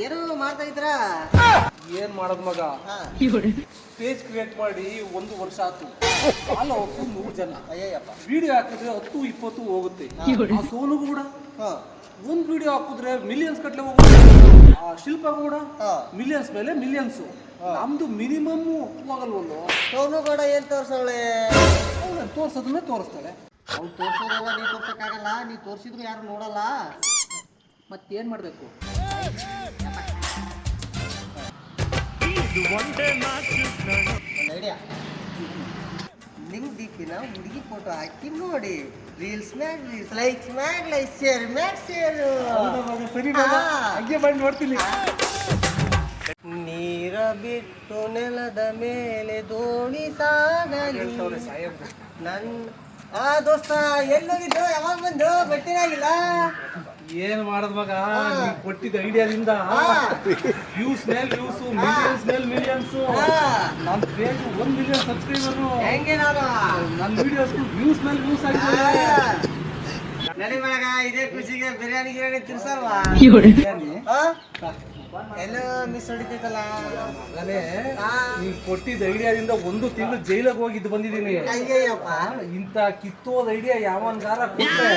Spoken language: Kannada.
ಏನು ಮಾಡ್ತಾ ಇದ್ರ? ಏನ್ ಮಾಡೋದ್ ಮಗ, ಪೇಜ್ ಕ್ರಿಯೇಟ್ ಮಾಡಿ 1 ವರ್ಷ ಆಯ್ತು. ಫಾಲೋವರ್ಸ್ 100 ಜನ. ಅಯ್ಯಪ್ಪ, ವಿಡಿಯೋ ಹಾಕಿದ್ರೆ 10-20 ಹೋಗುತ್ತೆ. ಆ ಸೋನು ಕೂಡ ಒಂದ್ ವಿಡಿಯೋ ಹಾಕಿದ್ರೆ ಮಿಲಿಯನ್ಸ್ ಕಟ್ಲೆ ಹೋಗುತ್ತೆ. ಆ ಶಿಲ್ಪ ಕೂಡ ಮಿಲಿಯನ್ಸ್ ಮೇಲೆ ಮಿಲಿಯನ್ಸ್. ನಮ್ದು ಮಿನಿಮಮ್ ಹೋಗಲ್ವಲ್ಲೋ. ಸೋನು ಕೂಡ ಏನ್ ತೋರ್ಸವಳೆ? ತೋರ್ಸೋದನ್ನೇ ತೋರಿಸ್ತಾಳೆ. ಅವ್ನು ತೋರ್ಸೋದಲ್ಲ, ನೀ ತೋರ್ಸಕ್ಕಾಗಲ್ಲ. ನೀ ತೋರ್ಸಿದ್ರು ಯಾರು ನೋಡಲ್ಲ. ಮತ್ತೇನ್ ಮಾಡ್ಬೇಕು? ಐಡಿಯಾ, ಲಿಂಕ್ ದೀಪಿನ ಹುಡುಗಿ ಫೋಟೋ ಹಾಕಿ ನೋಡಿ. ರೀಲ್ಸ್ ಮ್ಯಾಗ್ ರೀಲ್ಸ್, ಲೈಕ್ಸ್ ಮ್ಯಾಗ್ ಲೈಕ್, ಶೇರ್ ಮ್ಯಾಗ್ ಶೇರ್. ಸರಿ, ಹಂಗೆ ಮಾಡಿ ನೋಡ್ತೀನಿ. ನೀರ ಬಿಟ್ಟು ನೆಲದ ಮೇಲೆ ದೋಣಿ ಸಾಗಲಿ ನನ್. ದೋಸ್ತ ಎಲ್ಲೋಗಿದ್ದು? ಯಾವಾಗ ಬಂದು? ಭೇಟಿನೇ ಆಗಿಲ್ಲ. ಏನ್ ಮಾಡದ್ ಮಗ, ನೀ ಕೊಟ್ಟಿದ್ದ ಐಡಿಯಾದಿಂದ ವ್ಯೂಸ್ ಮೇಲ್ ವ್ಯೂಸ್, ಮಿಲಿಯನ್ಸ್ ಮೇಲ್ ಮಿಲಿಯನ್ಸ್. ನನ್ ಪೇಜ್ 1 ಮಿಲಿಯನ್ ಸಬ್ಸ್ಕ್ರೈಬರ್. ಹೆಂಗೆ ನಾನು ನನ್ನ ವಿಡಿಯೋಸ್ ವ್ಯೂಸ್ ಮೇಲ್ ವ್ಯೂಸ್ ಆಗಿದೆ. ನಡಿ ಮಗ, ಇದೇ ಖುಷಿಗೆ ಬಿರಿಯಾನಿ ಗಿರಿಯಾನಿ ತಿರ್ಸಲ್ವಾ? ಎಲ್ಲೋ ಮಿಸ್ ಹೊಡಿತೈತಲ್ಲ. ಅದೇ ನೀ ಕೊಟ್ಟಿದ್ದ ಐಡಿಯಾದಿಂದ 1 ತಿಂಗಳು ಜೈಲಿಗೆ ಹೋಗಿದ್ದು ಬಂದಿದ್ದೀನಿ. ಅಯ್ಯಯ್ಯಪ್ಪ, ಇಂಥ ಕಿತ್ತೋದ ಐಡಿಯಾ ಯಾವನ್ಗಾರ ಕೊಟ್ಟರೆ